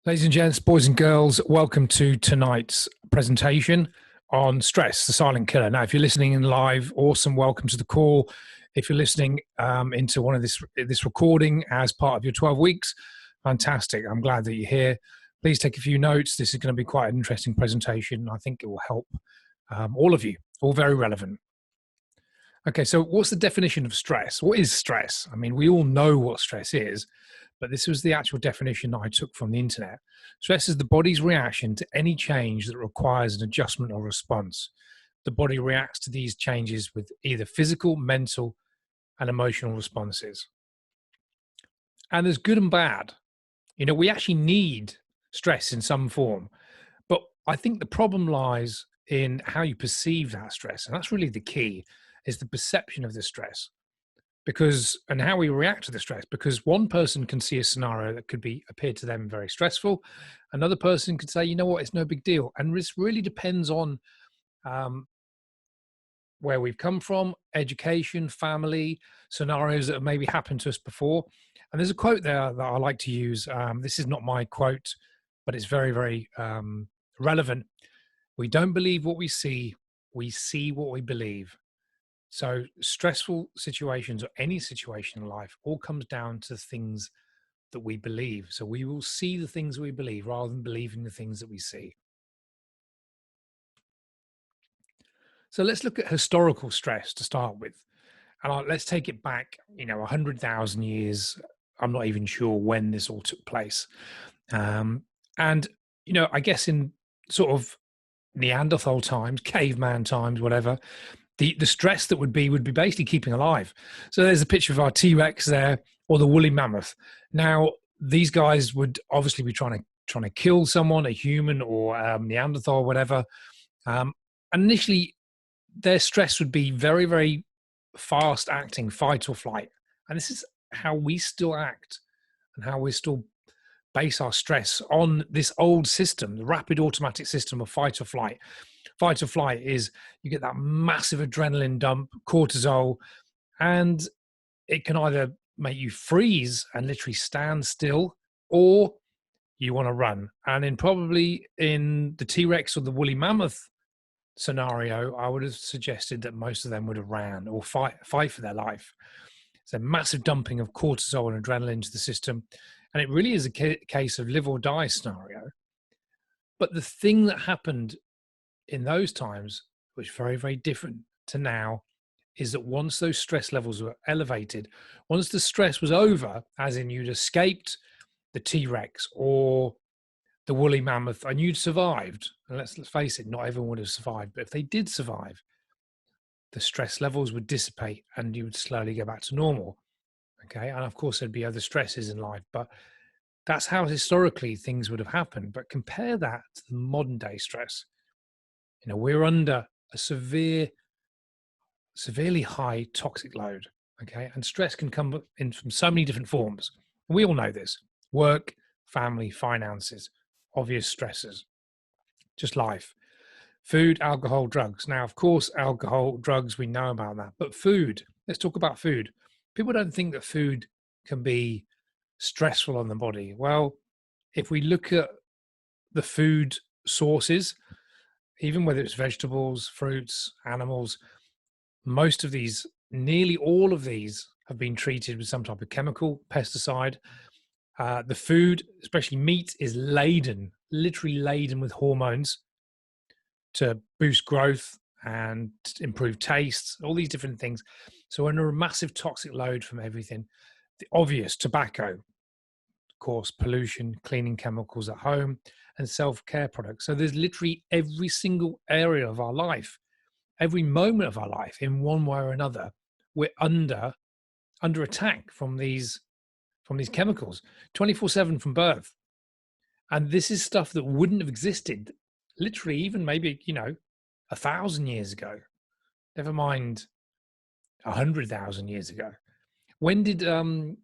Ladies and gents, boys and girls, welcome to tonight's presentation on stress, the silent killer. Now, if you're listening in live, awesome, welcome to the call. If you're listening into one of this recording as part of your 12 weeks, fantastic. I'm glad that you're here. Please take a few notes. This is going to be quite an interesting presentation. I think it will help all of you, all very relevant. Okay, so what's the definition of stress? What is stress? I mean, we all know what stress is, but this was the actual definition that I took from the internet. Stress is the body's reaction to any change that requires an adjustment or response. The body reacts to these changes with either physical, mental, and emotional responses. And there's good and bad. You know, we actually need stress in some form, but I think the problem lies in how you perceive that stress. And that's really the key, is the perception of the stress. And how we react to the stress, because one person can see a scenario that could appear to them very stressful. Another person could say, you know what, it's no big deal. And this really depends on where we've come from, education, family, scenarios that have maybe happened to us before. And there's a quote there that I like to use. This is not my quote, but it's very, very relevant. We don't believe what we see what we believe. So stressful situations, or any situation in life, all comes down to things that we believe. So we will see the things we believe rather than believing the things that we see. So let's look at historical stress to start with. And let's take it back, 100,000 years. I'm not even sure when this all took place. And, I guess in sort of Neanderthal times, caveman times, whatever, the stress that would be basically keeping alive. So there's a picture of our T-Rex there, or the Woolly Mammoth. Now, these guys would obviously be trying to kill someone, a human or Neanderthal, or whatever. And initially, their stress would be very, very fast acting, fight or flight. And this is how we still act and how we still base our stress on this old system, the rapid automatic system of fight or flight. Fight or flight is you get that massive adrenaline dump, cortisol, and it can either make you freeze and literally stand still, or you want to run. And probably in the T-Rex or the Woolly Mammoth scenario, I would have suggested that most of them would have ran or fight for their life. It's a massive dumping of cortisol and adrenaline into the system. And it really is a case of live or die scenario. But the thing that happened in those times, which is very, very different to now, is that once those stress levels were elevated, once the stress was over, as in you'd escaped the T-Rex or the Woolly Mammoth and you'd survived, and let's face it, not everyone would have survived, but if they did survive, the stress levels would dissipate and you would slowly go back to normal. Okay, and of course there'd be other stresses in life, but that's how historically things would have happened. But compare that to the modern day stress. We're under a severely high toxic load, okay? And stress can come in from so many different forms. We all know this: work, family, finances, obvious stressors, just life. Food, alcohol, drugs. Now, of course, alcohol, drugs, we know about that. But food, let's talk about food. People don't think that food can be stressful on the body. Well, if we look at the food sources, even whether it's vegetables, fruits, animals, most of these, nearly all of these, have been treated with some type of chemical, pesticide. The food, especially meat, is literally laden with hormones to boost growth and improve taste, all these different things. So we're under a massive toxic load from everything. The obvious: tobacco, of course, pollution, cleaning chemicals at home, and self-care products. So there's literally every single area of our life, every moment of our life, in one way or another, we're under attack from these chemicals 24/7 from birth. And this is stuff that wouldn't have existed literally even maybe 1,000 years ago, never mind 100,000 years ago. When did the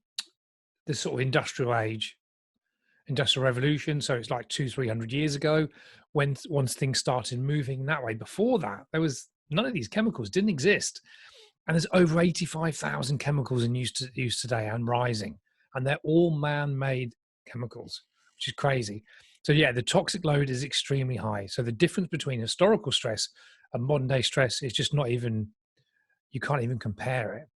sort of industrial revolution, so it's like 200-300 years ago, once things started moving that way. Before that, there was none of these chemicals, didn't exist. And there's over 85,000 chemicals in use today and rising, and they're all man-made chemicals. which is crazy. So yeah, the toxic load is extremely high. So the difference between historical stress and modern day stress is just not even, you can't even compare it.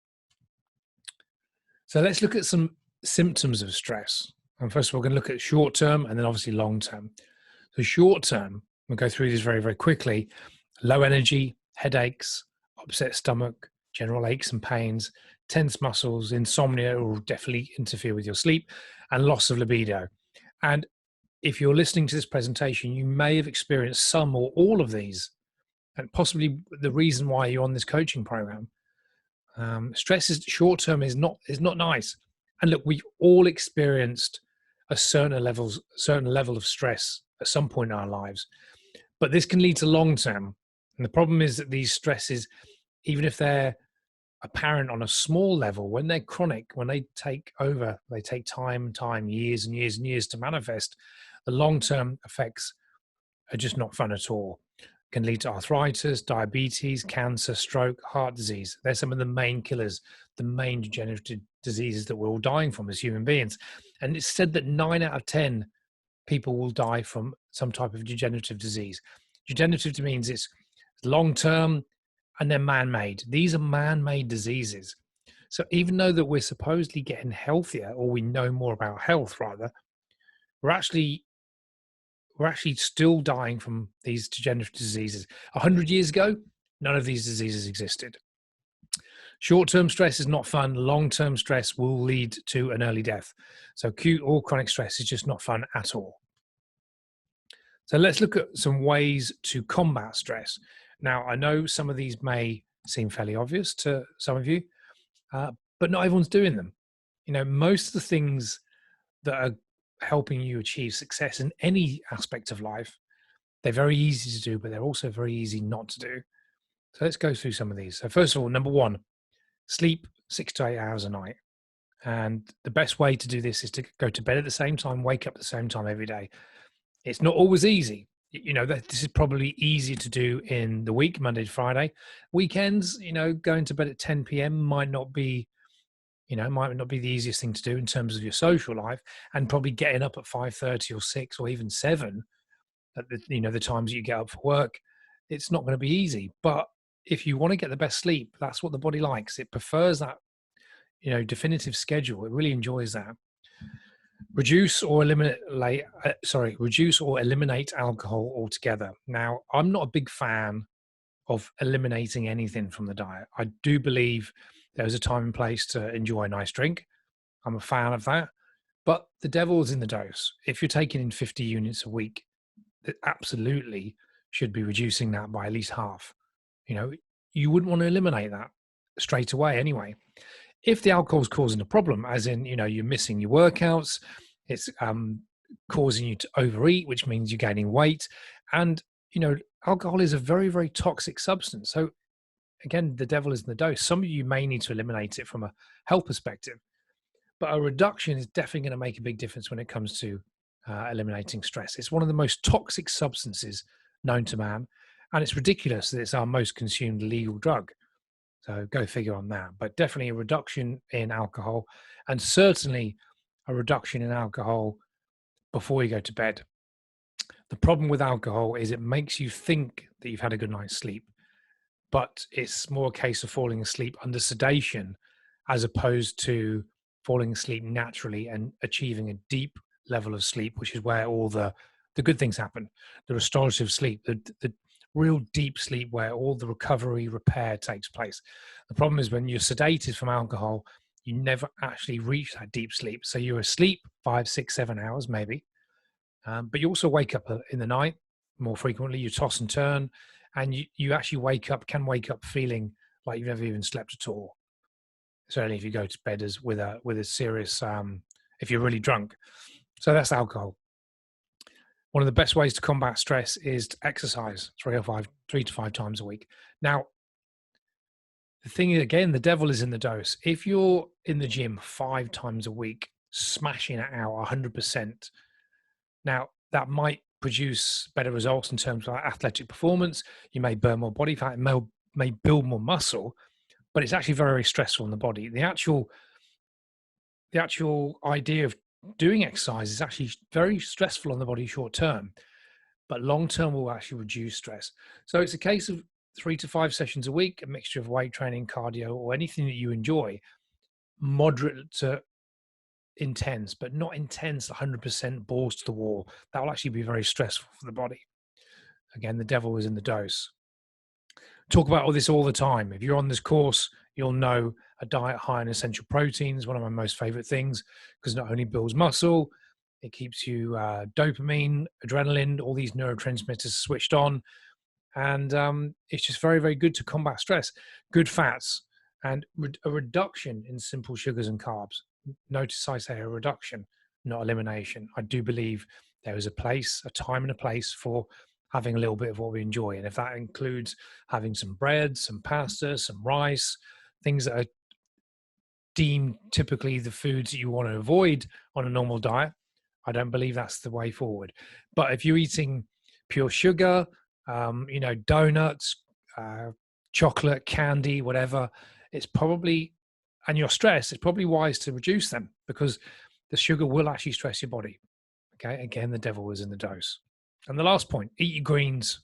So let's look at some symptoms of stress. And first of all, we're going to look at short term and then obviously long term. So short term, we'll go through this very, very quickly. Low energy, headaches, upset stomach, general aches and pains, tense muscles, insomnia will definitely interfere with your sleep, and loss of libido. And if you're listening to this presentation, you may have experienced some or all of these, and possibly the reason why you're on this coaching program. Stress is short term is not nice. And look, we've all experienced a certain level of stress at some point in our lives, but this can lead to long term. And the problem is that these stresses, even if they're apparent on a small level, when they're chronic, when they take over, they take time, years and years and years to manifest. The long term effects are just not fun at all. Can lead to arthritis, diabetes, cancer, stroke, heart disease. They're some of the main killers, the main degenerative diseases that we're all dying from as human beings. And it's said that 9 out of 10 people will die from some type of degenerative disease. Degenerative means it's long-term and they're man-made. These are man-made diseases. So even though that we're supposedly getting healthier, or we know more about health rather, we're actually still dying from these degenerative diseases. 100 years ago, none of these diseases existed. Short-term stress is not fun. Long-term stress will lead to an early death. So acute or chronic stress is just not fun at all. So let's look at some ways to combat stress. Now, I know some of these may seem fairly obvious to some of you, but not everyone's doing them. You know, most of the things that are helping you achieve success in any aspect of life, they're very easy to do, but they're also very easy not to do. So let's go through some of these. So first of all, number one, sleep 6 to 8 hours a night. And the best way to do this is to go to bed at the same time, wake up at the same time every day. It's not always easy. You know, this is probably easier to do in the week, Monday to Friday. Weekends, you know, going to bed at 10 p.m. might not be the easiest thing to do in terms of your social life, and probably getting up at 5:30 or 6 or even 7 at the times that you get up for work, it's not going to be easy. But if you want to get the best sleep, that's what the body likes. It prefers that, definitive schedule. It really enjoys that. Reduce or eliminate alcohol altogether. Now, I'm not a big fan of eliminating anything from the diet. I do believe there's a time and place to enjoy a nice drink. I'm a fan of that. But the devil's in the dose. If you're taking in 50 units a week, that absolutely should be reducing that by at least half. You wouldn't want to eliminate that straight away anyway. If the alcohol's causing a problem, as in, you're missing your workouts, it's causing you to overeat, which means you're gaining weight. And, alcohol is a very, very toxic substance. So again, the devil is in the dose. Some of you may need to eliminate it from a health perspective, but a reduction is definitely going to make a big difference when it comes to eliminating stress. It's one of the most toxic substances known to man, and it's ridiculous that it's our most consumed legal drug. So go figure on that. But definitely a reduction in alcohol, and certainly a reduction in alcohol before you go to bed. The problem with alcohol is it makes you think that you've had a good night's sleep, but it's more a case of falling asleep under sedation as opposed to falling asleep naturally and achieving a deep level of sleep, which is where all the good things happen. The restorative sleep, the real deep sleep where all the recovery, repair takes place. The problem is when you're sedated from alcohol, you never actually reach that deep sleep. So you're asleep 5, 6, 7 hours maybe, but you also wake up in the night more frequently. You toss and turn, and you actually can wake up feeling like you've never even slept at all. Certainly if you go to bed with a serious, if you're really drunk. So that's alcohol. One of the best ways to combat stress is to exercise 3 to 5 times a week. Now, the thing is, again, the devil is in the dose. If you're in the gym 5 times a week, smashing it out 100%, now that might produce better results in terms of athletic performance. You may burn more body fat, may build more muscle, but it's actually very, very stressful on the body. The actual idea of doing exercise is actually very stressful on the body short term, but long term will actually reduce stress. So it's a case of 3 to 5 sessions a week, a mixture of weight training, cardio, or anything that you enjoy, moderate to intense, but not intense 100% balls to the wall. That will actually be very stressful for the body. Again, the devil is in the dose. Talk about all this all the time. If you're on this course, you'll know a diet high in essential proteins, one of my most favorite things, because not only builds muscle, it keeps you dopamine, adrenaline, all these neurotransmitters switched on. And it's just very, very good to combat stress. Good fats and a reduction in simple sugars and carbs. Notice I say a reduction, not elimination. I do believe there is a place, a time and a place for having a little bit of what we enjoy. And if that includes having some bread, some pasta, some rice, things that are deemed typically the foods that you want to avoid on a normal diet, I don't believe that's the way forward. But if you're eating pure sugar, donuts, chocolate, candy, whatever, it's probably, and you're stressed, it's probably wise to reduce them, because the sugar will actually stress your body. Okay, again, the devil is in the dose. And the last point, eat your greens.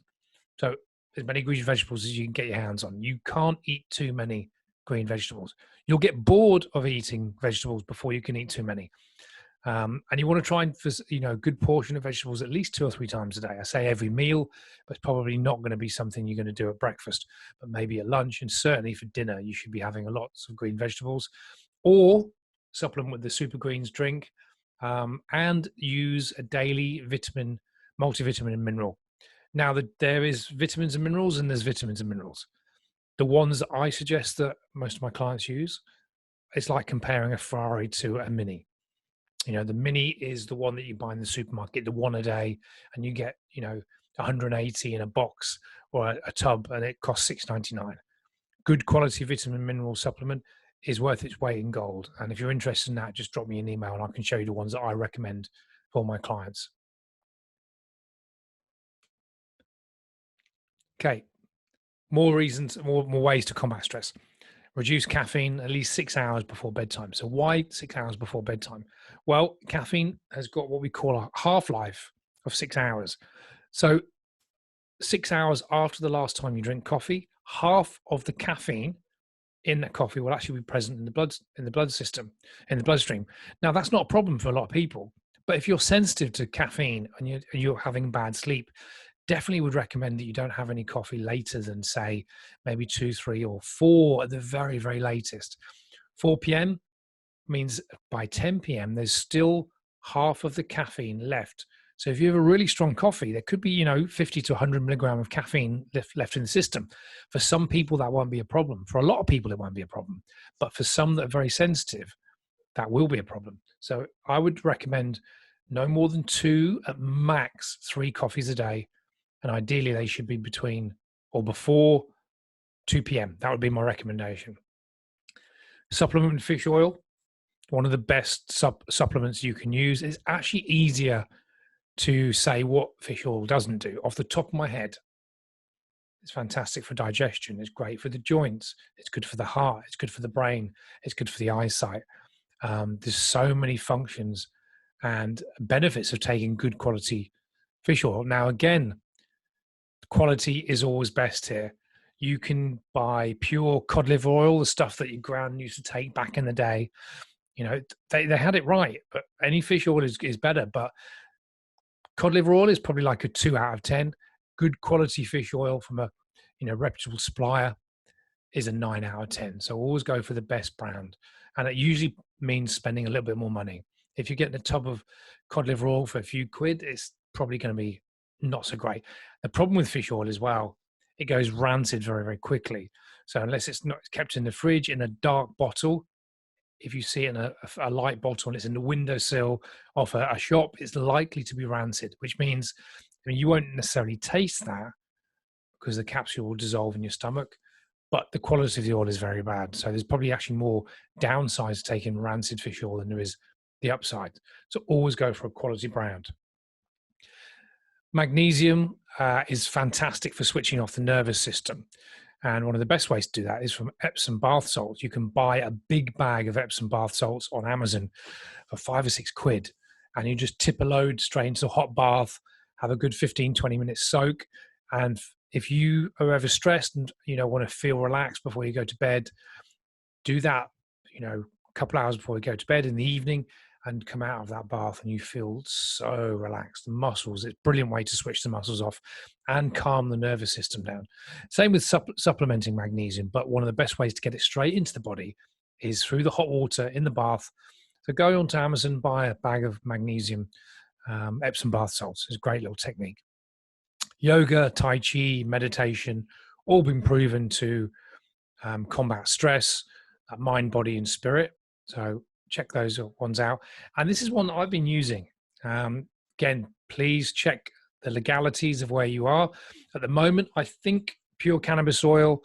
So as many green vegetables as you can get your hands on. You can't eat too many green vegetables. You'll get bored of eating vegetables before you can eat too many. And you want to try and, a good portion of vegetables at least 2 or 3 times a day. I say every meal, but it's probably not going to be something you're going to do at breakfast, but maybe at lunch, and certainly for dinner, you should be having lots of green vegetables, or supplement with the super greens drink, and use a daily multivitamin and mineral. Now, there is vitamins and minerals, and there's vitamins and minerals. The ones that I suggest that most of my clients use, it's like comparing a Ferrari to a Mini. The Mini is the one that you buy in the supermarket, the one a day, and you get, 180 in a box or a tub, and it costs $6.99. Good quality vitamin mineral supplement is worth its weight in gold. And if you're interested in that, just drop me an email and I can show you the ones that I recommend for my clients. Okay. More reasons, more ways to combat stress. Reduce caffeine at least 6 hours before bedtime. So why 6 hours before bedtime? Well, caffeine has got what we call a half-life of 6 hours. So 6 hours after the last time you drink coffee, half of the caffeine in that coffee will actually be present in the bloodstream. Now, that's not a problem for a lot of people, but if you're sensitive to caffeine and you're having bad sleep, definitely would recommend that you don't have any coffee later than, say, maybe 2, 3, or 4 at the very, very latest. 4 p.m. means by 10 p.m. there's still half of the caffeine left. So if you have a really strong coffee, there could be, 50 to 100 milligram of caffeine left in the system. For some people, that won't be a problem. For a lot of people, it won't be a problem. But for some that are very sensitive, that will be a problem. So I would recommend no more than 2, at max 3 coffees a day. And ideally, they should be between or before 2 p.m. That would be my recommendation. Supplement fish oil, one of the best supplements you can use. It's actually easier to say what fish oil doesn't do. Off the top of my head, it's fantastic for digestion. It's great for the joints. It's good for the heart. It's good for the brain. It's good for the eyesight. There's so many functions and benefits of taking good quality fish oil. Now, again, quality is always best here. You can buy pure cod liver oil, the stuff that your gran used to take back in the day. They had it right, but any fish oil is better. But cod liver oil is probably like a 2 out of 10. Good quality fish oil from a reputable supplier is a 9 out of 10. So always go for the best brand, and it usually means spending a little bit more money. If you're getting a tub of cod liver oil for a few quid, it's probably going to be not so great. The problem with fish oil as well, it goes rancid very, very quickly. So unless it's not kept in the fridge in a dark bottle, if you see it in a light bottle and it's in the windowsill of a shop, it's likely to be rancid, which means you won't necessarily taste that because the capsule will dissolve in your stomach, but the quality of the oil is very bad. So there's probably actually more downsides to taking rancid fish oil than there is the upside. So always go for a quality brand. Magnesium is fantastic for switching off the nervous system. And one of the best ways to do that is from Epsom bath salts. You can buy a big bag of Epsom bath salts on Amazon for £5 or £6, and you just tip a load straight into a hot bath, have a good 15-20 minute soak. And if you are ever stressed and want to feel relaxed before you go to bed, do that a couple hours before you go to bed in the evening, and come out of that bath and you feel so relaxed. The muscles, it's a brilliant way to switch the muscles off and calm the nervous system down. Same with supplementing magnesium, but one of the best ways to get it straight into the body is through the hot water in the bath. So go onto Amazon, buy a bag of magnesium Epsom bath salts. It's a great little technique. Yoga, Tai Chi, meditation, all been proven to combat stress, mind, body, and spirit. So check those ones out. And this is one that I've been using. Again, please check the legalities of where you are. At the moment, I think pure cannabis oil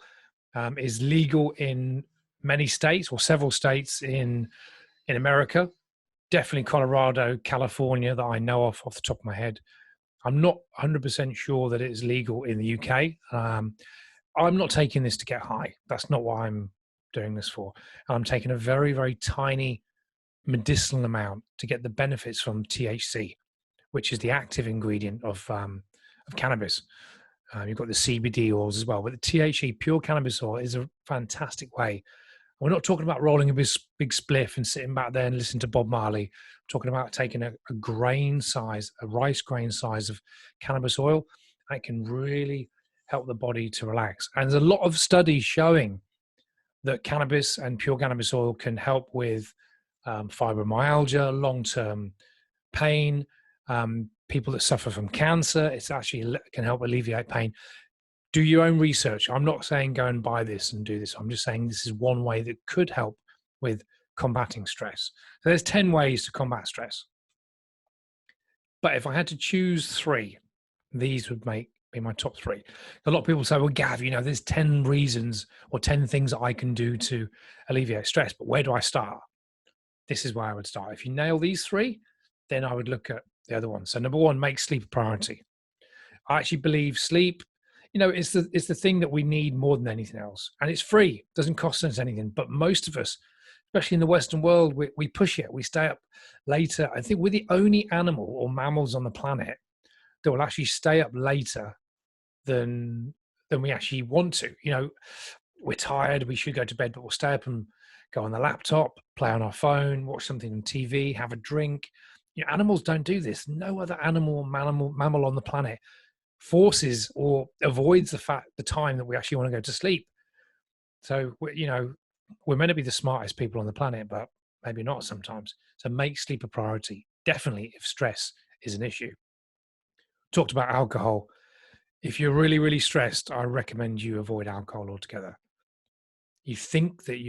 is legal in many states, or several states in America. Definitely Colorado, California, that I know of off the top of my head. I'm not 100% sure that it is legal in the UK. I'm not taking this to get high. That's not what I'm doing this for. I'm taking a very, very tiny medicinal amount to get the benefits from THC, which is the active ingredient of cannabis. You've got the CBD oils as well, but the THC, pure cannabis oil, is a fantastic way. We're not talking about rolling a big spliff and sitting back there and listening to Bob Marley. We're talking about taking a grain size, a rice grain size of cannabis oil, and it can really help the body to relax. And there's a lot of studies showing that cannabis and pure cannabis oil can help with fibromyalgia, long-term pain, people that suffer from cancer. It's actually can help alleviate pain. Do your own research. I'm not saying go and buy this and do this. I'm just saying this is one way that could help with combating stress. So there's 10 ways to combat stress. But if I had to choose 3, these would be my top 3. A lot of people say, well, Gav, there's 10 reasons or 10 things that I can do to alleviate stress, but where do I start? This is where I would start. If you nail these 3, then I would look at the other ones. So number 1, make sleep a priority. I actually believe sleep, it's the thing that we need more than anything else. And it's free. It doesn't cost us anything. But most of us, especially in the Western world, we push it. We stay up later. I think we're the only animal or mammals on the planet that will actually stay up later than we actually want to. We're tired, we should go to bed, but we'll stay up and go on the laptop, play on our phone, watch something on TV, have a drink. Animals don't do this. No other animal or mammal on the planet forces or avoids the time that we actually want to go to sleep. So we're meant to be the smartest people on the planet, but maybe not sometimes. So make sleep a priority, definitely, if stress is an issue. Talked about alcohol. If you're really, really stressed, I recommend you avoid alcohol altogether. You think that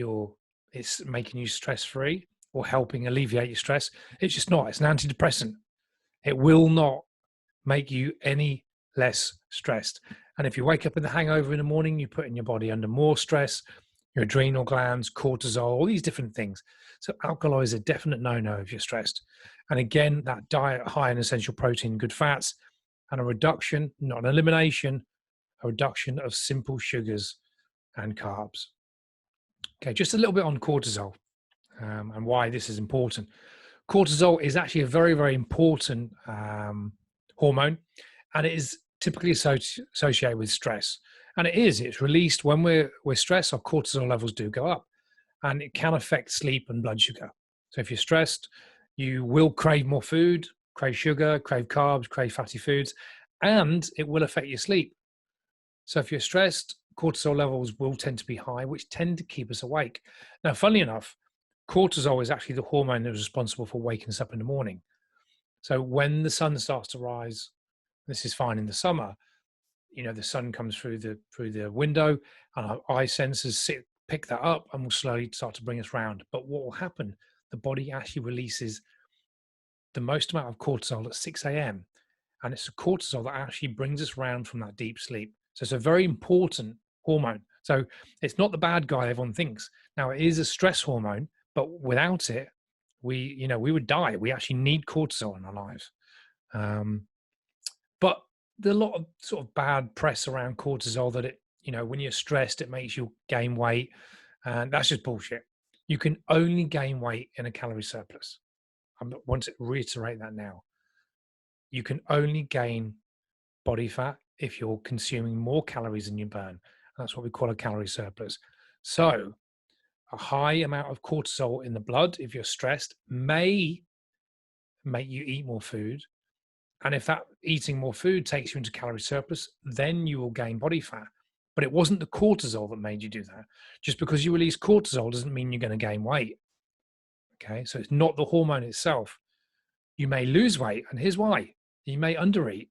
it's making you stress-free or helping alleviate your stress. It's just not. It's an antidepressant. It will not make you any less stressed. And if you wake up with a hangover in the morning, you're putting your body under more stress, your adrenal glands, cortisol, all these different things. So alcohol is a definite no-no if you're stressed. And again, that diet high in essential protein, good fats, and a reduction, not an elimination, a reduction of simple sugars and carbs. Okay, just a little bit on cortisol and why this is important. Cortisol is actually a very, very important hormone, and it is typically associated with stress. And it's released when we're stressed. Our cortisol levels do go up, and it can affect sleep and blood sugar. So if you're stressed, you will crave more food, crave sugar, crave carbs, crave fatty foods, and it will affect your sleep. So if you're stressed, cortisol levels will tend to be high, which tend to keep us awake. Now, funnily enough, cortisol is actually the hormone that is responsible for waking us up in the morning. So when the sun starts to rise, this is fine in the summer, the sun comes through the window, and our eye sensors pick that up and will slowly start to bring us round. But what will happen? The body actually releases the most amount of cortisol at 6 a.m. And it's the cortisol that actually brings us round from that deep sleep. So it's a very important hormone. So it's not the bad guy everyone thinks. Now, it is a stress hormone, but without it, we would die. We actually need cortisol in our lives. But there's a lot of sort of bad press around cortisol that when you're stressed, it makes you gain weight. And that's just bullshit. You can only gain weight in a calorie surplus. I want to reiterate that now. You can only gain body fat if you're consuming more calories than you burn. That's what we call a calorie surplus. So a high amount of cortisol in the blood, if you're stressed, may make you eat more food. And if that eating more food takes you into calorie surplus, then you will gain body fat. But it wasn't the cortisol that made you do that. Just because you release cortisol doesn't mean you're going to gain weight. Okay, so it's not the hormone itself. You may lose weight, and here's why. You may undereat.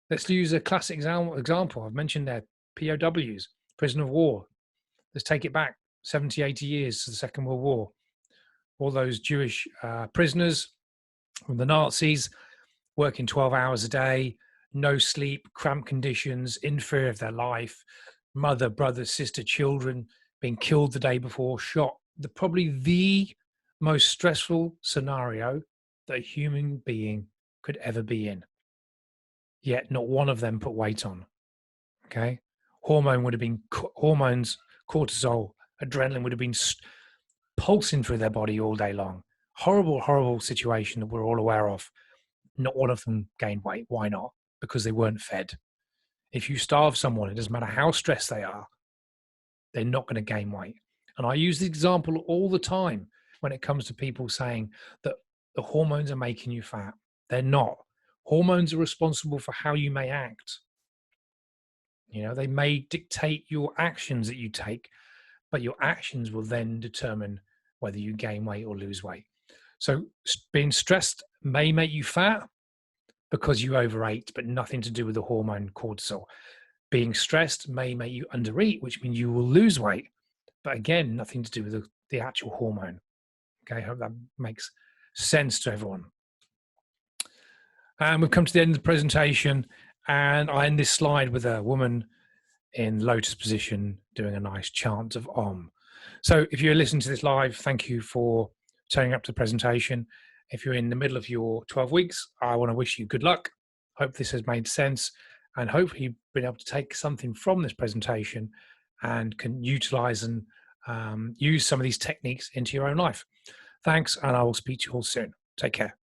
Let's use a classic example. I've mentioned there, POWs, prisoner of war. Let's take it back 70, 80 years to the Second World War. All those Jewish prisoners from the Nazis working 12 hours a day, no sleep, cramped conditions, in fear of their life, mother, brother, sister, children being killed the day before, shot. Probably the most stressful scenario that a human being could ever be in. Yet not one of them put weight on. Okay, hormones, cortisol, adrenaline would have been pulsing through their body all day long. Horrible, horrible situation that we're all aware of. Not one of them gained weight. Why not? Because they weren't fed. If you starve someone, it doesn't matter how stressed they are, they're not going to gain weight. And I use the example all the time when it comes to people saying that the hormones are making you fat. They're not. Hormones are responsible for how you may act. They may dictate your actions that you take, but your actions will then determine whether you gain weight or lose weight. So being stressed may make you fat because you overate, but nothing to do with the hormone cortisol. Being stressed may make you undereat, which means you will lose weight, but again, nothing to do with the actual hormone. Okay, I hope that makes sense to everyone. And we've come to the end of the presentation, and I end this slide with a woman in lotus position doing a nice chant of Om. So if you're listening to this live, thank you for turning up to the presentation. If you're in the middle of your 12 weeks, I want to wish you good luck. Hope this has made sense, and hopefully you've been able to take something from this presentation and can utilize and use some of these techniques into your own life. Thanks, and I will speak to you all soon. Take care.